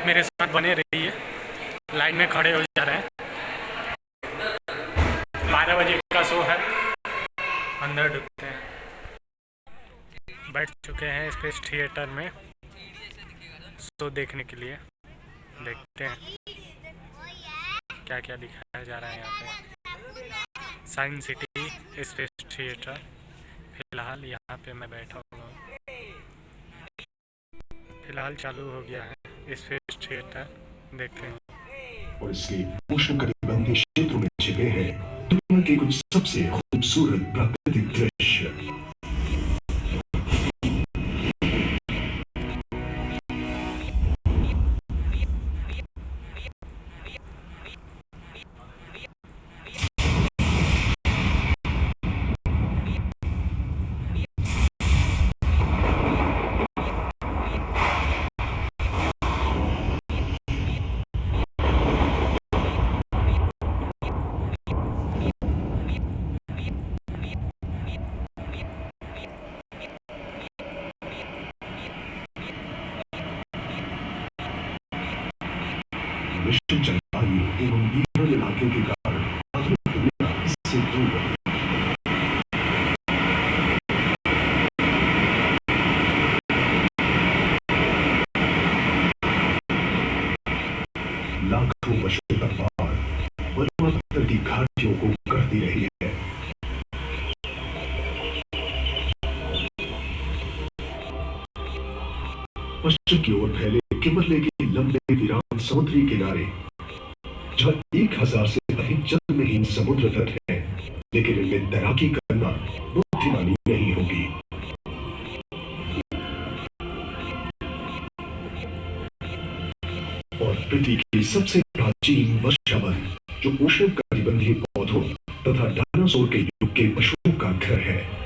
मेरे साथ बने रहिए। लाइन में खड़े हो जा रहे हैं। 12 बजे का शो है। अंदर ढुकते हैं। बैठ चुके हैं स्पेस थिएटर में शो देखने के लिए। देखते हैं क्या क्या दिखाया जा रहा है यहाँ पे। Science city space theatre. फिलहाल यहाँ पे मैं बैठा हुआ हूँ। फिलहाल चालू हो गया है स्पेस थिएटर। देखते हैं। और इसके उष्णकटिबंधीय क्षेत्रों में छिपे हैं दुनिया के कुछ सबसे खूबसूरत प्राकृतिक दृश्य। मिशन जलवायु एवं विकरण इलाके के कारण आधुनिक दुनिया इससे दूर है। लाखों वर्षों तक बाढ़ पर्वत की घाटियों को करती रही है। पश्चिम की ओर फैले किमरले के लंबे वीरान समुद्री किनारे, जहाँ 1000 से अधिक जलमहीन समुद्र तट है, लेकिन इनमें तैराकी करना बुद्धिमानी नहीं होगी। और पृथ्वी की सबसे प्राचीन वर्षावन जो उष्णकटिबंधीय पौधों तथा डायनासोर के युग के पशुओं का घर है।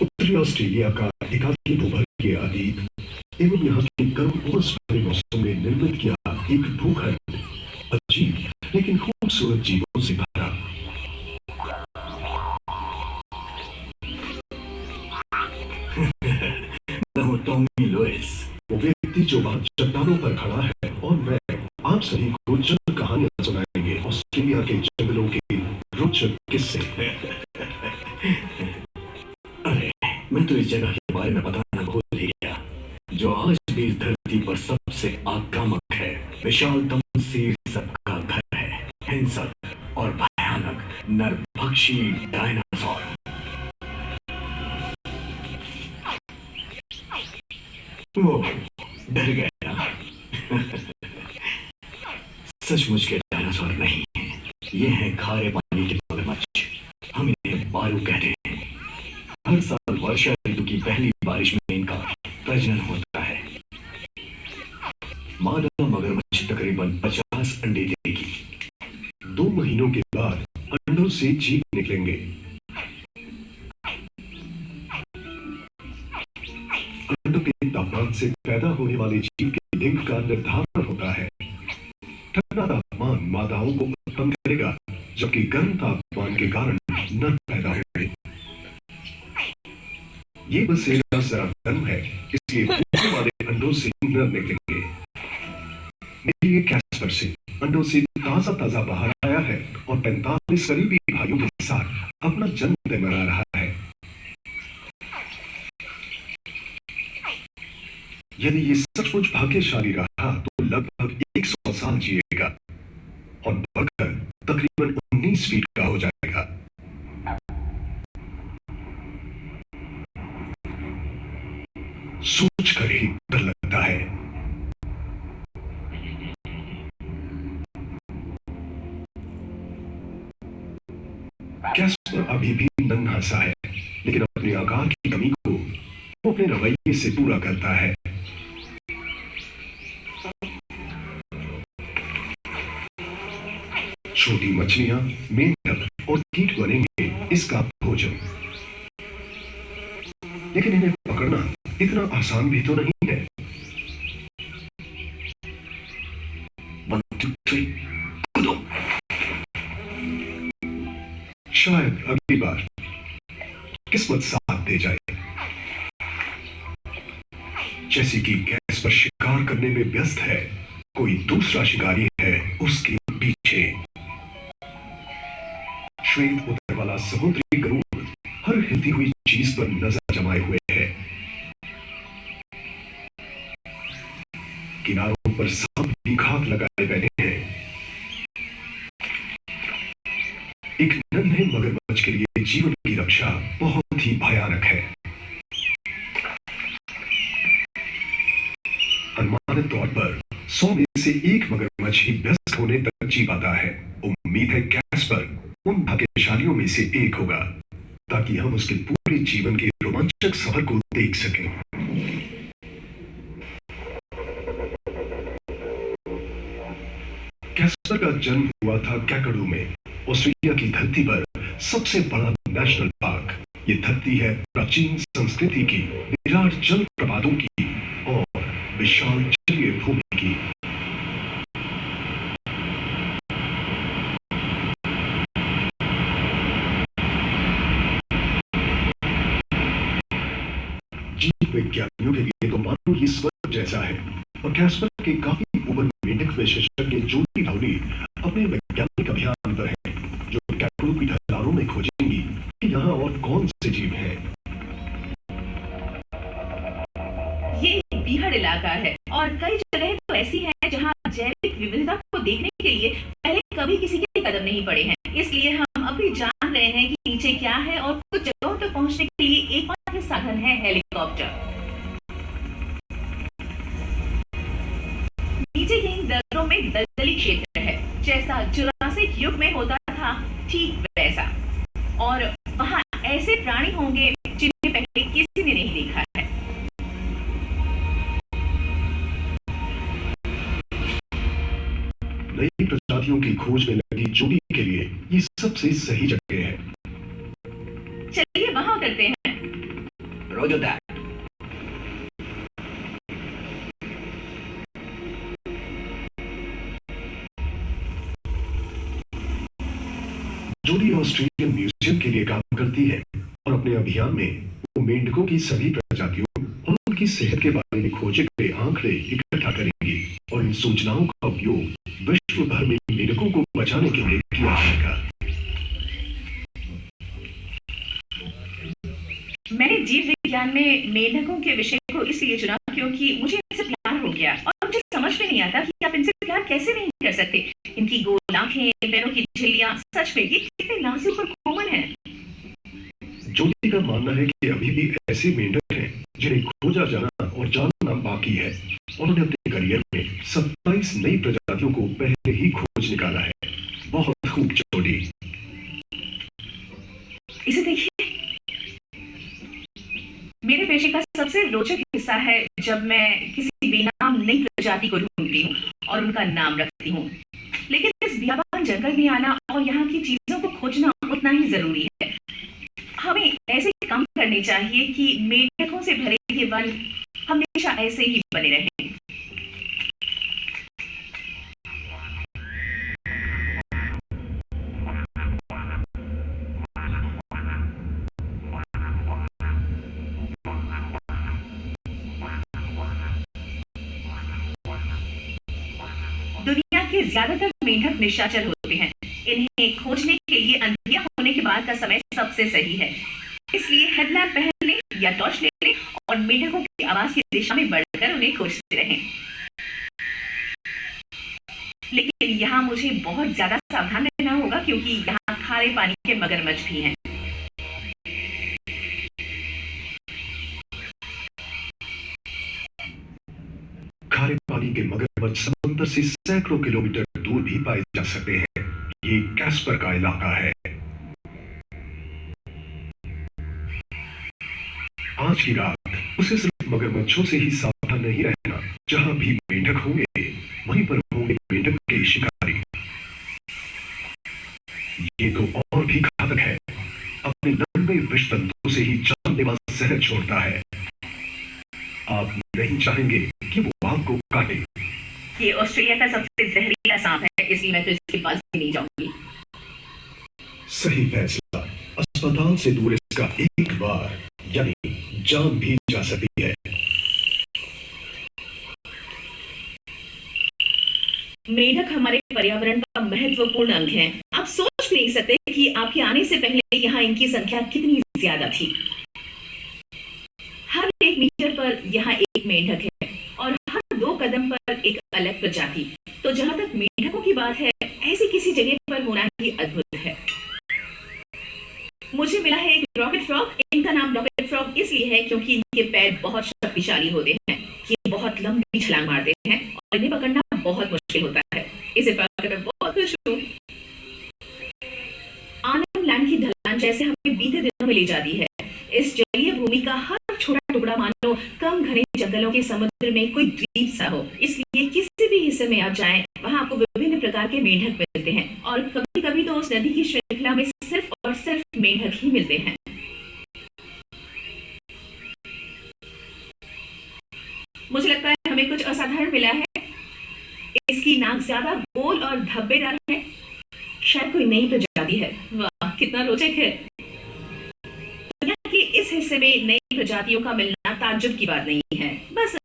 उत्तरी ऑस्ट्रेलिया का एकाकी भूभागीय अतीत एवं यहाँ के गर्म उमस भरे मौसम ने निर्मित किया एक भूखंड अजीब लेकिन खूबसूरत जीवों से भरा। टॉमी लुइस, वो व्यक्ति जो वहां चट्टानों पर खड़ा है, और मैं आप सभी को चंद कहानियां सुनाएंगे ऑस्ट्रेलिया के जंगलों के रोचक किस्से। अरे, मैं तो इस जगह के बारे में बताना भूल ही गया, जो आज भी इस धरती पर सबसे आक्रामक है, विशालतम शीर्षक का घर है, हिंसक और भयानक नरभक्षी डायनासोर। वो डर गया। सचमुच के डायनासोर नहीं है, ये है खारे पानी के मगरमच्छ। हम इन्हें बालू कहते हैं। हर साल वर्षा ऋतु की पहली बारिश में इनका प्रजनन होता है। मादा मगरमच्छ तकरीबन 50 अंडे देगी। 2 महीनों के बाद अंडों से जीव निकलेंगे। अंडों के तापमान से पैदा होने वाले जीव के लिंग का निर्धारण होता है। ठंडा तापमान मादाओं को उत्पन्न करेगा, जबकि गर्म तापमान के कारण नर पैदा होंगे। ये बसेरा जरा गर्म है, इसलिए फूटने वाले अंडों से नर निकलेंगे। मेरी ये कैस्पर से अंडों से ताजा ताजा बाहर आया है और 45 करीबी भाइयों के साथ अपना जन्मदिन मना रहा है। यदि ये सचमुच भाग्यशाली रहा तो लगभग 100 साल जिएगा और बढ़कर तकरीबन 19 फीट का हो जाएगा। सोच कर ही डर लगता है। कैस्पर अभी भी नन्हा सा है, लेकिन अपने आकार की कमी को वो अपने रवैये से पूरा करता है। छोटी मछलियां, मेंढक और कीट बनेंगे इसका भोजन, लेकिन इन्हें पकड़ना इतना आसान भी तो नहीं है। 2, 3, कूदो। शायद अगली बार किस्मत साथ दे जाए। जैसे कि गैस पर शिकार करने में व्यस्त है, कोई दूसरा शिकारी है उसके पीछे। श्वेत उदर वाला समुद्री गरुड़ हर हिलती हुई चीज पर नजर जमाए हुए है। किनारों पर सांप भी घात लगाए बैठे हैं। एक नन्हे मगरमच्छ के लिए जीवन की रक्षा बहुत ही भयानक है। अनुमानित तौर पर 100 में से एक मगरमच्छ ही व्यस्त होने तक जी पाता है। उम्मीद है कैस्पर उन भाग्यशालियों में से एक होगा, ताकि हम उसके पूरे जीवन के रोमांचक सफर को देख सकें। कैस्पर का जन्म हुआ था कैकड़ू में, ऑस्ट्रेलिया की धरती पर सबसे बड़ा नेशनल पार्क। ये धरती है प्राचीन संस्कृति की, विराट जल प्रपातों की और विशाल जलीय भूमि की। जीव विज्ञानियों के लिए तो मानो ये स्वर्ग जैसा है, और कैस्पर के काफी ऊपर मेंढक विशेषज्ञ जोडी राउली अपने वैज्ञानिक अभियान पर हैं, जो कैकड़ू की ढलानों में खोजेंगी कि यहाँ और कौन से जीव हैं। ये बीहड़ इलाका है और कई जगह तो ऐसी हैं जहाँ जैविक विविधता को देखने के लिए पहले कभी किसी के कदम नहीं पड़े हैं। इसलिए हम अभी जान रहे हैं कि नीचे क्या है, और कुछ जगहों तक पहुँचने के लिए एकमात्र साधन है हेलीकॉप्टर। नीचे की इन दर्रों में दलदली क्षेत्र है, जैसा जुरासिक युग में होता था ठीक वैसा, और वहाँ ऐसे प्राणी होंगे जिन्हें पहले किसी ने नहीं देखा है। नई प्रजातियों की खोज में लगी जोडी के लिए ये सबसे सही जगह है। चलिए वहां करते हैं। Roger that. जोडी ऑस्ट्रेलियन म्यूजियम के लिए काम करती है, और अपने अभियान में वो मेंढकों की सभी प्रजातियों और उनकी सेहत के बारे में खोजे गए आंकड़े इकट्ठा करेंगी, और इन सूचनाओं का उपयोग विश्व भर में मेंढकों को बचाने के लिए किया जाएगा। मैंने जीव विज्ञान में मेंढकों के विषय को इसलिए चुना क्योंकि मुझे इनसे प्यार हो गया, और मुझे समझ में नहीं आता कि आप इनसे प्यार कैसे नहीं कर सकते। इनकी गोल आंखें, पैरों की झिल्लियां, सच में ये कितने नाजुक और कोमल हैं। जोडी का मानना है कि अभी भी ऐसे मेंढक हैं जिन्हें खोजा जाना और जानना बाकी है। उन्होंने अपने करियर में 27 नई प्रजातियों को पहले ही खोज निकाला है। बहुत खूब जोडी। इसे देखिए, मेरे पेशे का सबसे रोचक हिस्सा है जब मैं किसी बेनाम नई प्रजाति को ढूंढती हूँ और उनका नाम रखती हूँ। लेकिन इस बियाबान जंगल में आना और यहाँ की चीजों को खोजना उतना ही जरूरी है। हमें ऐसे काम करने चाहिए कि मेंढकों से भरे ये वन हमेशा ऐसे ही बने रहें। दुनिया के ज्यादातर मेंढक निशाचर होते हैं। इन्हें खोजने के लिए अंधिया होने के बाद का समय सबसे सही है। इसलिए हेडलैम्प पहन लें या टॉर्च ले लें और मेंढकों की आवाज की दिशा में बढ़कर उन्हें खोजते रहें। लेकिन यहाँ मुझे बहुत ज्यादा सावधान रहना होगा क्योंकि यहाँ खारे पानी के मगरमच्छ भी हैं। खारे पानी के मगरमच्छ समुद्र से सैकड़ों किलोमीटर दूर भी पाए जा सकते हैं। ये कैस्पर का इलाका है। आज की रात उसे सिर्फ मगरमच्छों से ही सावधान नहीं रहना। जहां भी मेंढक होंगे वहीं पर होंगे मेंढक के शिकारी। ये तो और भी घातक है। अपने लंबे विष तंतु से ही जानलेवा जहर छोड़ता है। आप नहीं चाहेंगे कि वो आपको काटे। ये ऑस्ट्रेलिया का सबसे सबसे जहरीला सांप है, इसलिए मैं तो इसके पास भी नहीं जाऊंगी। सही फैसला। अस्पताल से दूर इसका एक बार यानी जान भी जा सकती है। मेढक हमारे पर्यावरण का महत्वपूर्ण अंग है। आप सोच नहीं सकते कि आपके आने से पहले यहाँ इनकी संख्या कितनी ज्यादा थी। हर 1 मीटर पर यहाँ एक मेंढक है और हर 2 कदम पर एक अलग प्रजाति। तो जहाँ तक मेंढकों की बात है, ऐसी किसी जगह पर होना ही अद्भुत है। मुझे मिला है एक रॉकेट फ्रॉग। इनका नाम रॉकेट फ्रॉग इसलिए है क्योंकि इनके पैर बहुत शक्तिशाली होते हैं। ये बहुत लंबी छलांग मारते हैं और इन्हें पकड़ना बहुत मुश्किल होता है। इसे पकड़कर मैं बहुत खुश हूँ। आनंद लैंड की ढलान जैसे हमें बीते दिनों में ले जाती है। इस जलीय भूमि का हर छोटा टुकड़ा मानो कम घने जंगलों के समुद्र में कोई द्वीप सा हो। इसलिए किसी भी हिस्से में आप जाएं, वहां आपको विभिन्न प्रकार के मेंढक मिलते हैं और कभी-कभी तो उस नदी की श्रृंखला में सिर्फ और सिर्फ मेंढक ही मिलते हैं। मुझे लगता है हमें कुछ असाधारण मिला है। इसकी नाक ज्यादा गोल और धब्बेदार है। शायद कोई नई प्रजाति है। वाह, कितना रोचक है। दुनिया के इस हिस्से में नई प्रजातियों का मिलना ताज्जुब की बात नहीं है, बस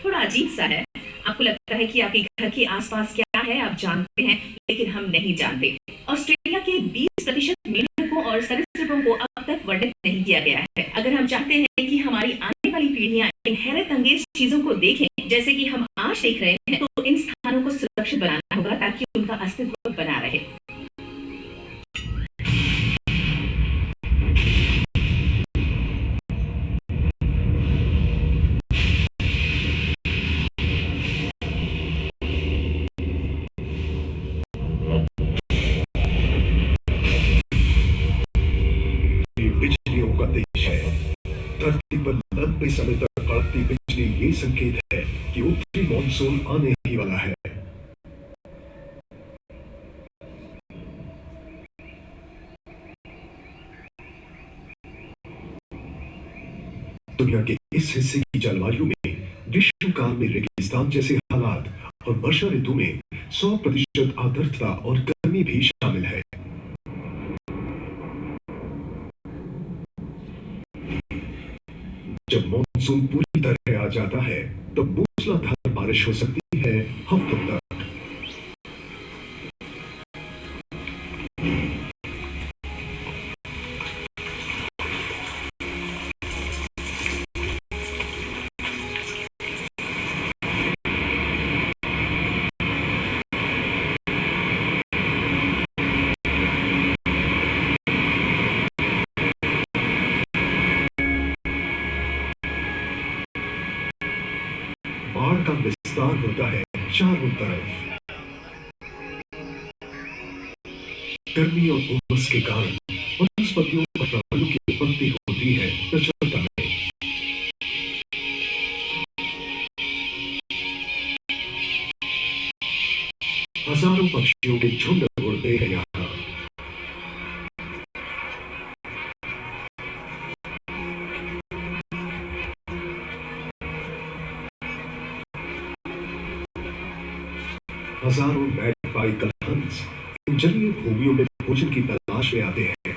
थोड़ा अजीब सा है। आपको लगता है कि आपके घर के आसपास क्या है आप जानते हैं, लेकिन हम नहीं जानते। ऑस्ट्रेलिया के 20% मेंढकों और सरीसृपों को अब तक वर्णित नहीं किया गया है। अगर हम चाहते हैं कि हमारी आने वाली पीढ़ियां इन हैरत अंगेज चीजों को देखें जैसे कि हम आज देख रहे हैं, तो इन स्थानों को सुरक्षित बनाना होगा ताकि उनका अस्तित्व बना रहे। बिजलियों का देश है। धरती पर लंबे समय तक कड़कती बिजली ये संकेत है कि उत्तरी मॉनसून आने ही वाला है। दुनिया के इस हिस्से की जलवायु में ग्रीष्मकाल में रेगिस्तान जैसे हालात और वर्षा ऋतु में 100% आर्द्रता और गर्मी भी शामिल है। जब मॉनसून पूरी तरह आ जाता है तब मूसलाधार बारिश हो सकती है हफ्तों तक। बाढ़ का विस्तार होता है चारों तरफ। गर्मी और उमस के कारण वनस्पतियों और प्राणियों की उत्पत्ति होती है प्रचुरता में। हजारों पक्षियों के झुंड उड़ते हैं यहाँ। हजारों मैगपाई कलहंस इन जलीय भूमियों में भोजन की तलाश में आते हैं।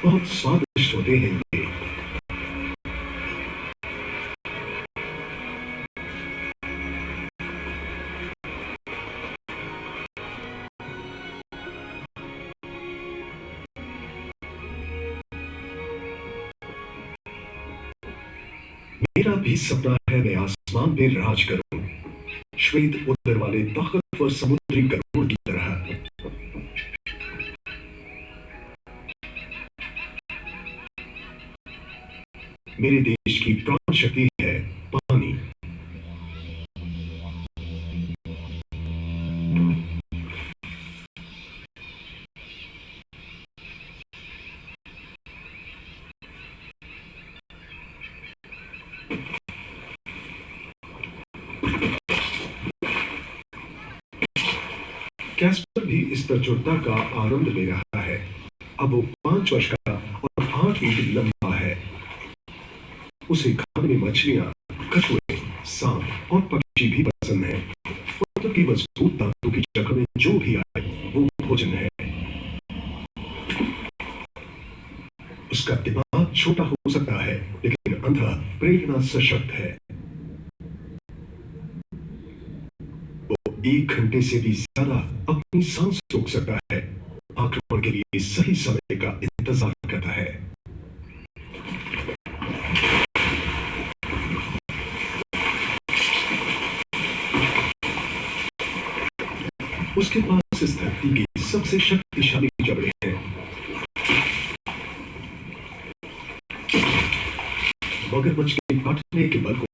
बहुत स्वादिष्ट होते हैं ये। मेरा भी सपना है मैं आसमान पे राज करूं, श्वेत उदर वाले ताकतवर समुद्री गरुड़ की तरह। मेरे देश की प्राण शक्ति है पानी। कैस्पर भी इस प्रचुरता का आनंद ले रहा है। अब वो 5 वर्ष का और 8 फीट लंबा है। उसे खाने में मछलियां, कछुए, सांप और पक्षी भी पसंद हैं। वो तकरीबन मजबूत दांतों की शक्ल में जो भी आए वो भोजन है। उसका दिमाग छोटा हो सकता है, लेकिन अंधा प्रेरणा सशक्त है। वो 1 घंटे से भी ज्यादा अपनी सांस रोक सकता है। आक्रमण के लिए सही समय का इंतजार करता है। उसके पास इस धरती की सबसे शक्तिशाली जबड़े हैं। मगरमच्छ के काटने के बल को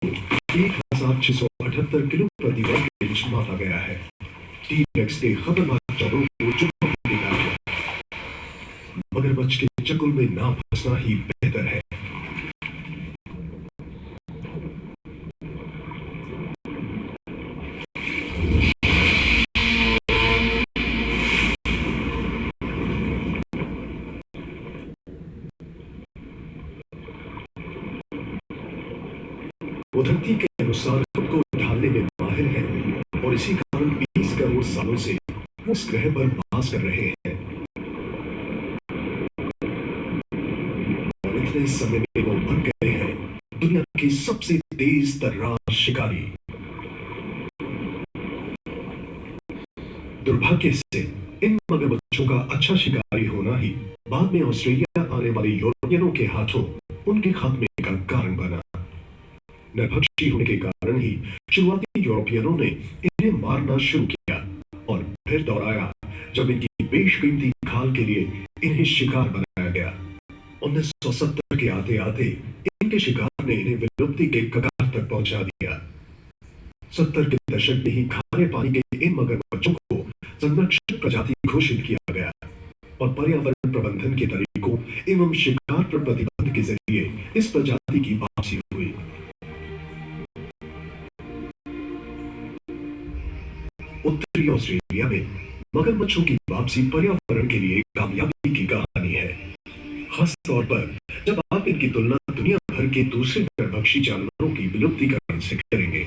1678 किलो प्रति वर्ग इंच मापा गया है। टी-रेक्स के खतरनाक जबड़ों को चुनौती देता है। मगरमच्छ के चंगुल में ना फंसना ही बेहतर है। वो धरती के अनुसार खुद को ढालने में माहिर है और इसी कारण 20 करोड़ सालों से वो इस ग्रह पर वास कर रहे हैं। और इतने समय में वो बन गए हैं दुनिया के सबसे तेज तर्रार शिकारी। दुर्भाग्य से इन मगरमच्छों का अच्छा शिकारी होना ही बाद में ऑस्ट्रेलिया आने वाले यूरोपियनों के हाथों उनके खात्मे का कारण बना। नरभक्षी होने के कारण ही शुरुआती यूरोपियनों ने इन्हें मारना शुरू किया और फिर दौर आया जब इनकी बेशकीमती खाल के लिए इन्हें शिकार बनाया गया। 1970 के आते आते इनके शिकार ने इन्हें विलुप्ति के कगार तक पहुंचा दिया। 70 के दशक में ही खारे पानी के इन मगरमच्छों को संरक्षित प्रजाति घोषित किया गया और पर्यावरण प्रबंधन के तरीकों एवं शिकार पर प्रतिबंध के जरिए इस प्रजाति की वापसी हुई। उत्तरी ऑस्ट्रेलिया में मगरमच्छों की वापसी पर्यावरण के लिए कामयाबी की कहानी है, खास तौर पर जब आप इनकी तुलना दुनिया भर के दूसरे नरभक्षी जानवरों की विलुप्तीकरण से करेंगे।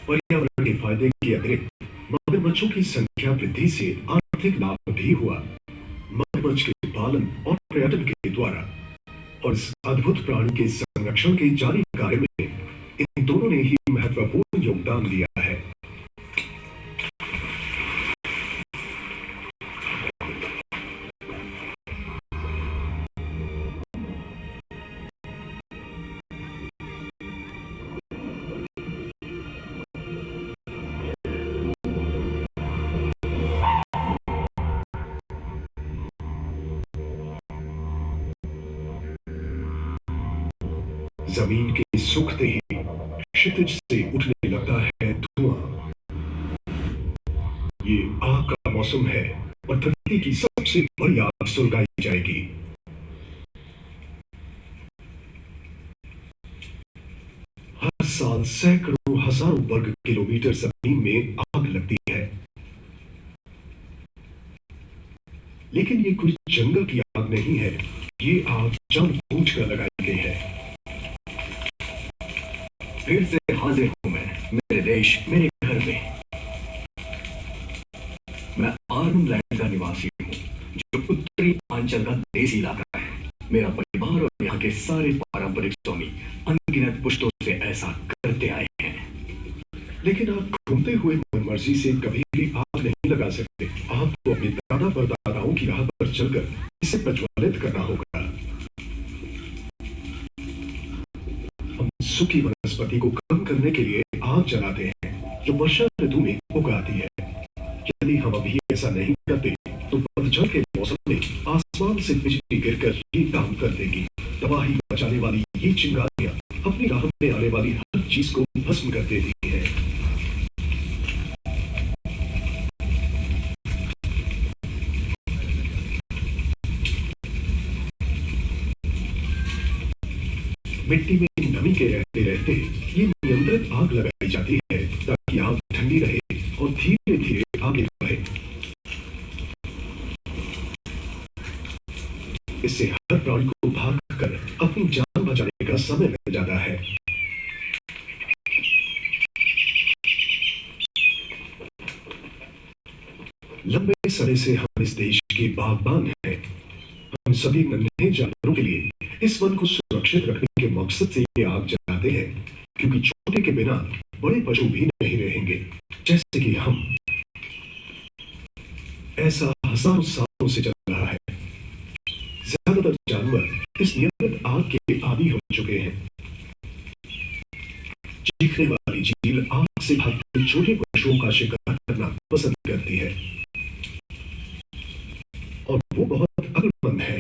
पर्यावरण के फायदे के अतिरिक्त मगरमच्छों की संख्या वृद्धि से आर्थिक लाभ भी हुआ। मगरमच्छ के पालन और पर्यटन के द्वारा और इस अद्भुत प्राणी के संरक्षण के जारी कार्य में इन दोनों ने ही महत्वपूर्ण योगदान दिया है। जमीन के सूखते ही क्षितिज से उठने लगता है धुआं। ये आग का मौसम है और धरती की सबसे बड़ी आग सुलगाई जाएगी। हर साल सैकड़ों हजारों वर्ग किलोमीटर जमीन में आग लगती है, लेकिन ये कोई जंगल की आग नहीं है। ये आग जानबूझकर लगाई गई है। फिर से हाजिर हूं मैं मेरे देश, मेरे घर में। मैं आर्नलैंड का निवासी हूँ, जो उत्तरी अंचल का देसी इलाका है। मेरा परिवार और यहाँ के सारे पारंपरिक स्वामी अनगिनत पुश्तों से ऐसा करते आए हैं। लेकिन आप घूमते हुए मनमर्जी से कभी भी आग नहीं लगा सकते। आपको अपने दादा परदादाओं की राह पर चलकर इसे प्रज्वलित करना होगा। हम सूखी वनस्पति को कम करने के लिए आग जलाते हैं, जो वर्षा ऋतु में उगाती है। यदि हम अभी ऐसा नहीं करते तो पतझड़ के मौसम में आसमान से बिजली गिरकर ये काम कर देगी। तबाही मचाने वाली ये चिंगारियां अपनी राह में आने वाली हर चीज को भस्म कर देती है। मिट्टी में नमी के रहते रहते ये नियंत्रित आग लगाई जाती है ताकि आग ठंडी रहे और धीरे धीरे आगे बढ़े। इससे हर प्राणी को भाग कर अपनी जान बचाने का समय मिल जाता है। लंबे समय से हम इस देश के बागबान हैं। हम सभी नन्हे जानवरों के लिए इस वन को सुरक्षित रखने के मकसद से ये आग जलाते हैं, क्योंकि छोटे के बिना बड़े पशु भी नहीं रहेंगे, जैसे कि हम। ऐसा हजारों सालों से चल रहा है। ज्यादातर जानवर इस नियमित आग के आदी हो चुके हैं। चीखने वाली चील आग से भागते छोटे पशुओं का शिकार करना पसंद करती है, और वो बहुत अक्लमंद है।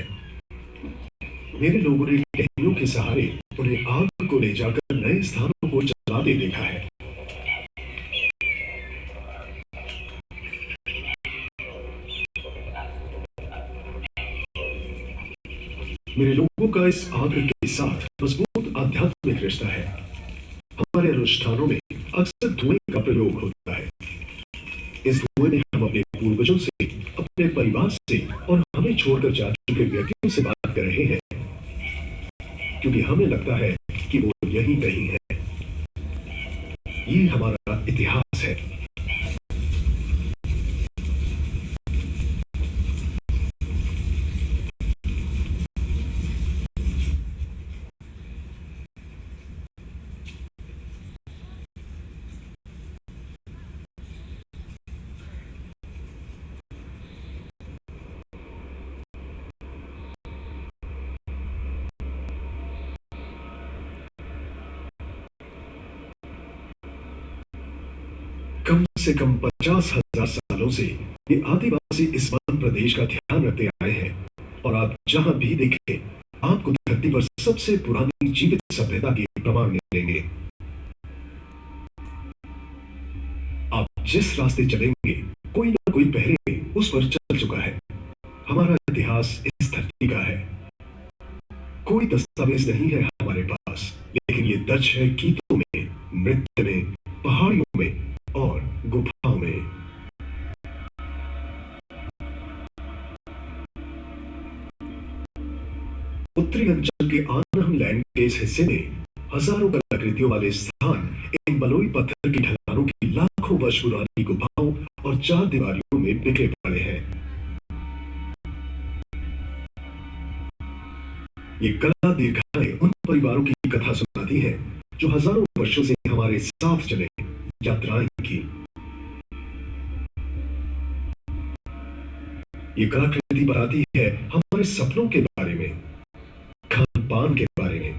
मेरे लोगों ने टहनियों के सहारे उन्हें आग को ले जाकर नए स्थानों को जलाते देखा है। मेरे लोगों का इस आग के साथ मजबूत आध्यात्मिक रिश्ता है। हमारे अनुष्ठानों में अक्सर धुएं का प्रयोग होता है। इस धुएं में हम अपने पूर्वजों से, अपने परिवार से और हमें छोड़कर जा चुके व्यक्तियों से बात कर रहे हैं, क्योंकि हमें लगता है कि वो यहीं कहीं है। ये हमारा इतिहास है। कम से कम 50,000 सालों से ये आदिवासी इस वन प्रदेश का ध्यान रखते आए हैं, और आप जहां भी देखें, आपको धरती पर सबसे पुरानी जीवित सभ्यता के प्रमाण मिलेंगे। आप जिस रास्ते चलेंगे, कोई ना कोई पहले उस पर चल चुका है। हमारा इतिहास इस धरती का है। कोई दस्तावेज नहीं है हमारे पास, लेकिन ये दर्ज है गीतों में, नृत्य में, पहाड़ियों में और गुफाओं में। उत्तरी अंचल के आनहम लैंड के इस हिस्से में हजारों कलाकृतियों वाले स्थान इन बलुई पत्थर की ढलानों की लाखों वर्ष पुरानी गुफाओं और चार दीवारियों में बिखरे पड़े हैं। ये कला दीर्घाएं उन परिवारों की कथा सुनाती है जो हजारों वर्षों से हमारे साथ चले, यात्राएं की। ये कलाकृति बताती है हमारे सपनों के बारे में, खान पान के बारे में।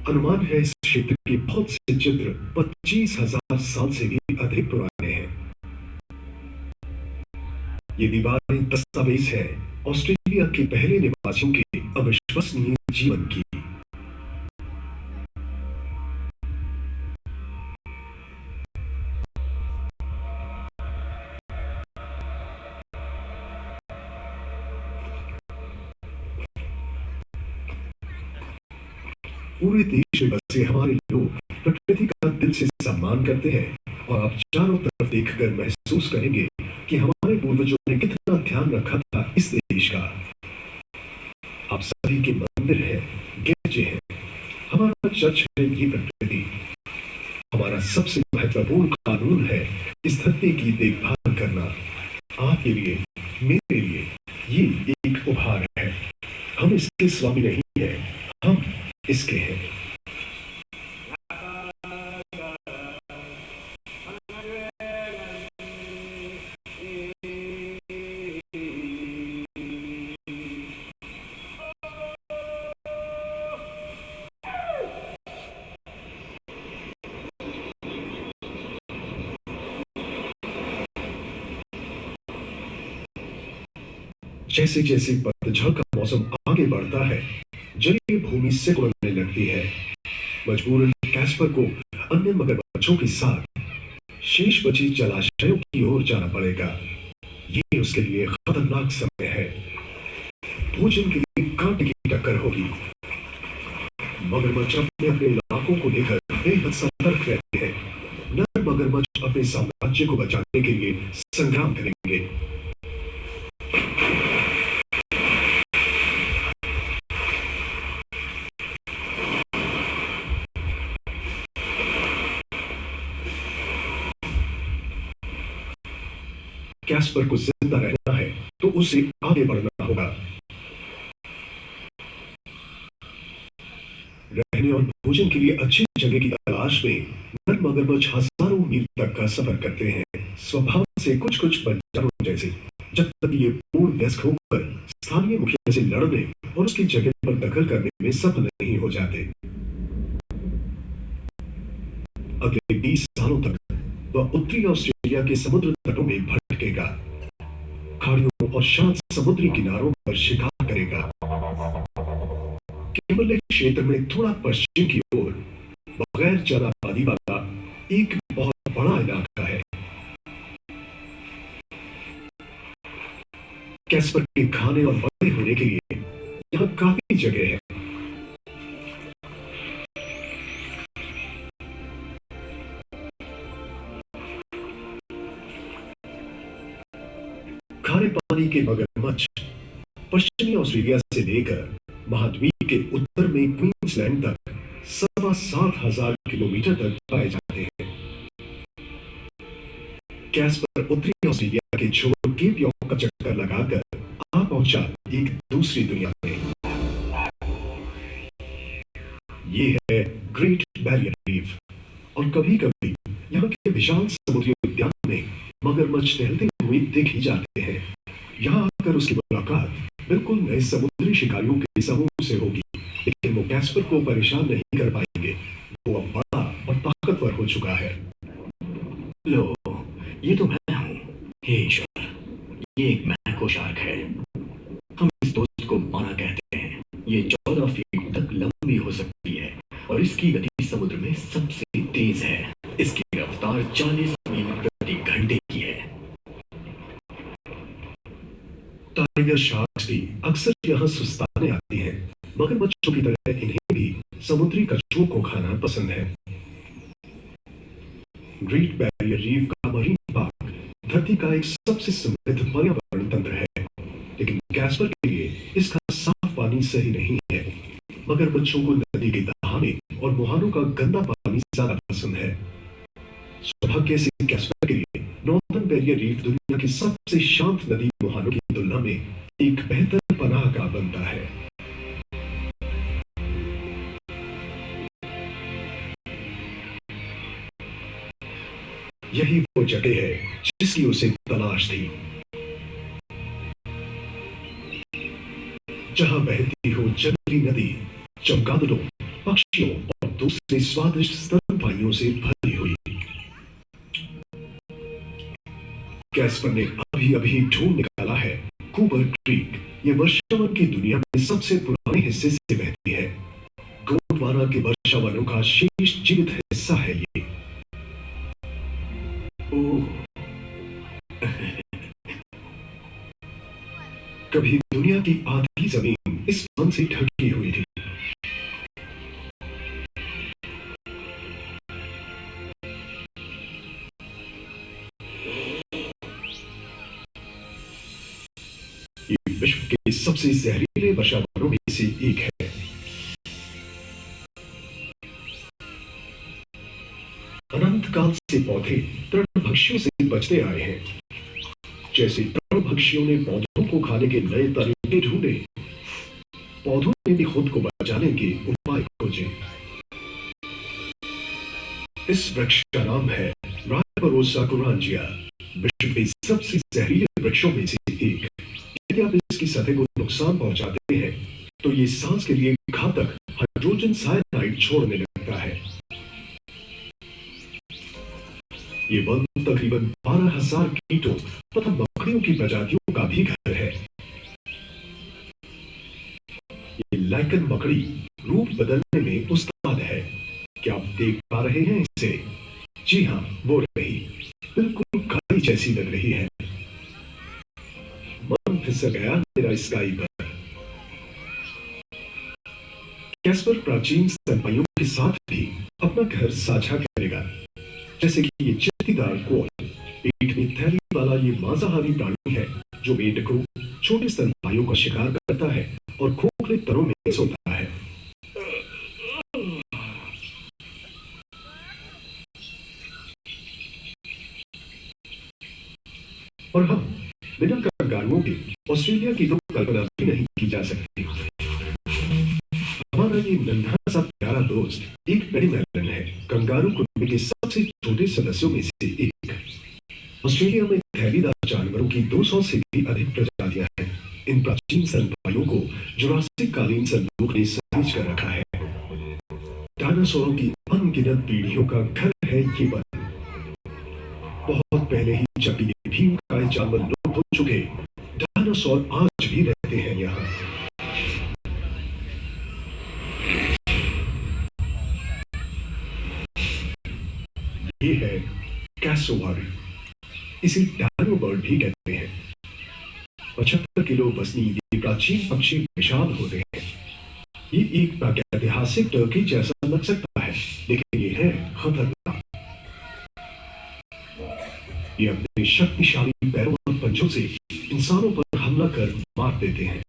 अनुमान है इस क्षेत्र के बहुत से चित्र 25,000 साल से भी अधिक पुराने हैं। ये दीवारें दस्तावेज है ऑस्ट्रेलिया के पहले निवासियों के अविश्वसनीय जीवन की। पूरे देश में बसे हमारे लोग प्रकृति का दिल से सम्मान करते हैं, और आप चारों तरफ देखकर महसूस करेंगे कि हमारे पूर्वजों ने कितना ध्यान रखा था इस देश का। आप सभी के मंदिर हैं, गिरजे हैं, हमारा चर्च है, ये प्रकृति। हमारा सबसे महत्वपूर्ण कानून है इस धरती की देखभाल करना। आपके लिए, मेरे लिए ये एक उपहार है। हम इसके स्वामी नहीं हैं, हम इसके हैं। जैसे जैसे पतझड़ का मौसम आगे बढ़ता है, जलीय भूमि सिकुड़ने लगती है। मजबूरन कैस्पर को अन्य मगरमच्छों के साथ शेष बची जलाशयों की ओर जाना पड़ेगा। ये उसके लिए खतरनाक समय है। भोजन के लिए कांटे की टक्कर होगी। मगरमच्छ अपने अपने इलाकों को लेकर बेहद सतर्क रहते हैं। नर मगरमच्छ अपने साम्राज्य को बचाने के लिए संग्राम करेंगे। कैस्पर को जिंदा रहना है तो उसे आगे बढ़ना होगा। रहने और भोजन के लिए अच्छी जगह की तलाश में नर मगरमच्छ हजारों मील तक का सफर करते हैं, स्वभाव से कुछ कुछ बंजारों जैसे, जब तक ये पूर्ण वयस्क होकर स्थानीय मुखिया से लड़ने और उसकी जगह पर दखल करने में सफल नहीं हो जाते। अगले 20 सालों तक वह उत्तरी ऑस्ट्रेलिया के समुद्र तटों में भटकेगा, खाड़ियों और शांत समुद्री किनारों पर शिकार करेगा। केवल क्षेत्र में थोड़ा पश्चिम की ओर बगैर ज्यादा आबादी वाला एक बहुत बड़ा इलाका है। कैस्पर के खाने और बड़े होने के लिए यहाँ काफी जगह है। खारे पानी के मगरमच्छ पश्चिमी ऑस्ट्रेलिया से लेकर महाद्वीप के उत्तर में क्वींसलैंड तक 7,500 किलोमीटर तक पाए जाते हैं। कैस्पर उत्तरी ऑस्ट्रेलिया के छोर केप यॉर्क का चक्कर लगाकर आ पहुंचा एक दूसरी दुनिया में। ये है ग्रेट बैरियर रीफ, और कभी कभी यहाँ के विशाल समुद्री उद्यान में मगरमच्छ टहलते हुए देखे जाते हैं। यहाँ आकर उसकी मुलाकात बिल्कुल नए समुद्री शिकारियों के समूह से होगी, लेकिन वो कैस्पर को परेशान नहीं कर पाएंगे। वो अब बड़ा और ताकतवर हो चुका है। लो, ये तो मैं हूँ। हे ईश्वर, ये एक मैको शार्क है। हम इस दोस्त को माना कहते हैं। ये 14 फीट तक लंबी हो सकती है और इसकी गति समुद्र में सबसे तेज है। इसकी रफ्तार 40 मील प्रति घंटे की है। टाइगर शार्क्स भी अक्सर यहाँ सुस्ताने आती हैं। मगरमच्छों की तरह इन्हें भी समुद्री कछुओं को खाना पसंद है। ग्रेट बैरियर रीफ का मरीन पार्क धरती का एक सबसे समृद्ध पर्यावरण तंत्र है, लेकिन कैस्पर के लिए इसका साफ पानी सही नहीं है। मगरमच्छों को नदी के दहाने और मुहानों का गंदा पानी ज्यादा पसंद है। सौभाग्य से कैस्पर के लिए नॉर्दर्न बैरियर रीफ दुनिया की सबसे शांत नदी मुहानों की तुलना में एक बेहतर पनाह का बनता है। यही वो जगह है जिसकी उसे तलाश थी, जहां बहती हो जंगली नदी चमगादड़ों, पक्षियों और दूसरे स्वादिष्ट स्तनपाइयों से भरी हुई। कैस्पर ने अभी अभी ढूंढ निकाला है कूपर क्रीक। ये वर्षावन की दुनिया में सबसे पुराने हिस्से से बहती है। गोंडवाना के वर्षावनों का शेष जीवित हिस्सा है ये। कभी दुनिया की आधी जमीन इस वन से ढकी हुई थी। ये विश्व के सबसे जहरीले वर्षावनों में से एक है। अनंत काल से पौधे तृणभक्षियों से बचते आए हैं। जैसे तृणभक्षियों ने पौधों को खाने के नए तरीके ढूंढे, पौधों ने भी खुद को बचाने के उपाय खोजे। इस वृक्ष का नाम है राइबोरोसा कुरांजिया, विश्व के सबसे जहरीले वृक्षों में से एक। यदि आप इसकी सतह को नुकसान पहुंचाते हैं तो ये सांस के लिए घातक हाइड्रोजन साइनाइड छोड़ने लगता है। ये वन तकरीबन 12,000 कीटों तथा मकड़ियों की प्रजातियों का भी घर है। ये लाइकन मकड़ी रूप बदलने में उस्ताद है। क्या आप देख पा रहे हैं इसे? जी हाँ, वो रही, बिल्कुल गाड़ी जैसी लग रही है। मन फिसल गया मेरा स्काई पर। कैस्पर प्राचीन स्तनपाइयों के साथ भी अपना घर साझा करेगा, जैसे कि ये चित्तीदार कोल। पेट में थैली वाला ये मांसाहारी प्राणी है जो मेंढकों, छोटे स्तनपाइयों का शिकार करता है और खोखले तरों में सोता है। और हाँ, बिना कंगारुओं के ऑस्ट्रेलिया की तो कल्पना भी नहीं की जा सकती। हमारा ये नन्हा सा प्यारा दोस्त एक पेडी मेलन है, कंगारू कुनबे के सबसे छोटे सदस्यों में से एक। ऑस्ट्रेलिया में थैलीदार जानवरों की 200 से भी अधिक प्रजातियां हैं। इन प्राचीन स्तनपायियों को जुरासिक कालीन संदूक ने सहेज कर रखा है। डायनासोरों की अनगिनत पीढ़ियों का घर है ये वन। बहुत पहले ही जब ये भीमकाय जानवर लुप्त हो चुके, डायनासोर आज भी रहते हैं यहाँ। ये है कैसोवारी, इसे डायनो बर्ड भी कहते हैं। 75 किलो वजनी ये प्राचीन पक्षी विशाल होते हैं। ये एक प्रागैतिहासिक टर्की जैसा लग सकता है, लेकिन ये है खतरनाक। ये अपने शक्तिशाली पैरों और पंजों से इंसानों पर हमला कर मार देते हैं।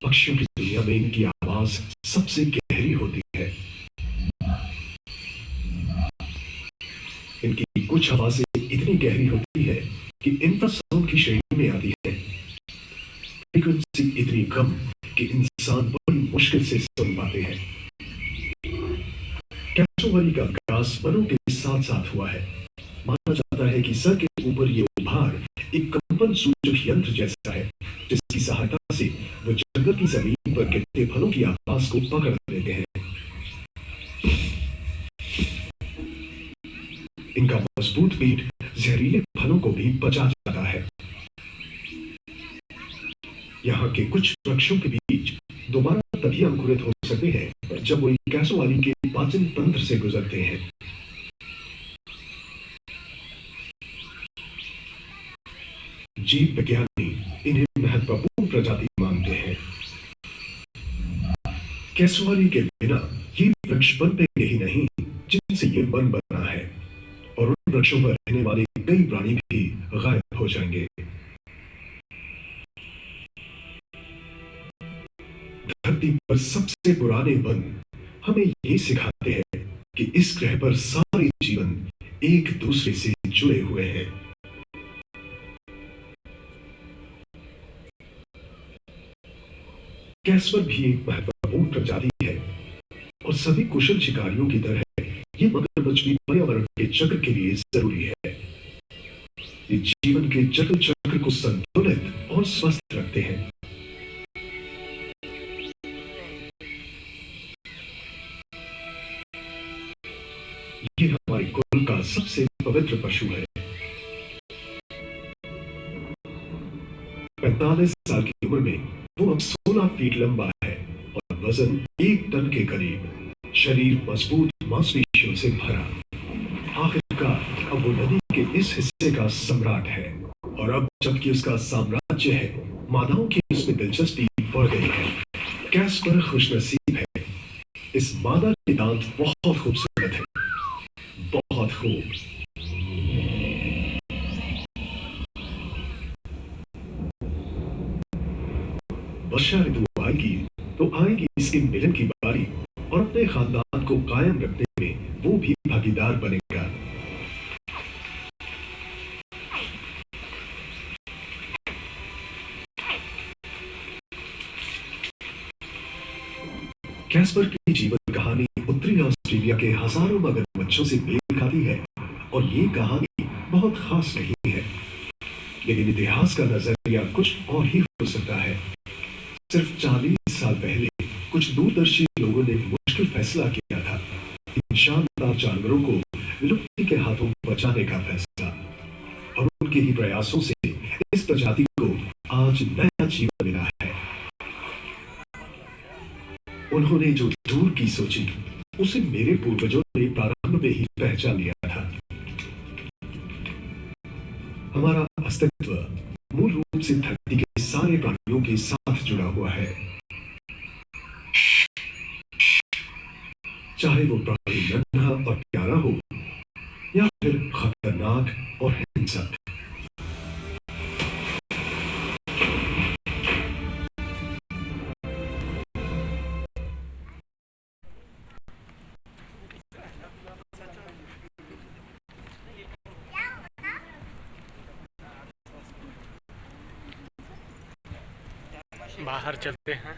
पक्षियों की दुनिया में इनकी आवाज सबसे गहरी होती है। इनकी कुछ आवाजें इतनी गहरी होती है कि इंफ्रासाउंड की श्रेणी में आती है। फ्रीक्वेंसी इतनी कम कि इंसान बड़ी मुश्किल से सुन पाते हैं। कैसोवारी का विकास वनों के साथ साथ हुआ है। माना जाता है कि सर के ऊपर ये उभार एक कंपन सूचक यंत्र जैसा है, जिसकी सहायता से वो जंगल की जमीन पर गिरते फलों की आवाज को पकड़ लेते हैं। इनका मजबूत पेट जहरीले फलों को भी पचा जाता है। यहाँ के कुछ वृक्षों के बीच दोबारा तभी अंकुरित हो सकते हैं जब वो कैसोवारी के पाचन तंत्र से गुजरते हैं। जीव विज्ञानी इन्हें महत्वपूर्ण प्रजाति मानते हैं। कैसोवारी के बिना ये वृक्ष बनेंगे ही नहीं जिनसे ये वन बना है, और उन वृक्षों पर रहने वाले कई प्राणी भी गायब हो जाएंगे। धरती पर सबसे पुराने वन हमें ये सिखाते हैं कि इस ग्रह पर सारे जीवन एक दूसरे से जुड़े हुए हैं। कैसवर भी एक महत्वपूर्ण प्रजाति है, और सभी कुशल शिकारियों की तरह ये मगरमच्छ भी पर्यावरण के चक्र के लिए जरूरी है। ये जीवन के जटिल चक्र को संतुलित और स्वस्थ रखते हैं। ये हमारे कुल का सबसे पवित्र पशु है। 45 साल की उम्र में वो अब 16 फीट लंबा है और वजन 1 टन के करीब। शरीर मजबूत मांसपेशियों से भरा। आखिरकार अब वो नदी के इस हिस्से का सम्राट है, और अब जबकि उसका साम्राज्य है, मादाओं की उसमें दिलचस्पी बढ़ गई है। कैसपर खुशनसीब है। इस मादा के दांत बहुत खूबसूरत है, बहुत खूब। वर्षा ऋतु आएगी तो आएगी इसके मिलन की बारी, और अपने खानदान को कायम रखने में वो भी भागीदार बनेगा। कैसपर की जीवन कहानी उत्तरी ऑस्ट्रेलिया के हजारों मगरमच्छों से मेल खाती है, और ये कहानी बहुत खास नहीं है, लेकिन इतिहास का नजरिया कुछ और ही हो सकता है। सिर्फ 40 साल पहले कुछ दूरदर्शी लोगों ने मुश्किल फैसला किया था, इन शानदार जानवरों को विलुप्ति के हाथों बचाने का फैसला, और उनके ही प्रयासों से इस प्रजाति को आज नया जीवन मिला है। उन्होंने जो दूर की सोची, उसे मेरे पूर्वजों ने प्रारंभ में ही पहचान लिया था। हमारा अस्तित्व मूल रूप से धरती के सारे प्राणियों के साथ जुड़ा हुआ है, चाहे वो प्राणी नन्हा और प्यारा हो या फिर खतरनाक और हिंसक। बाहर चलते हैं।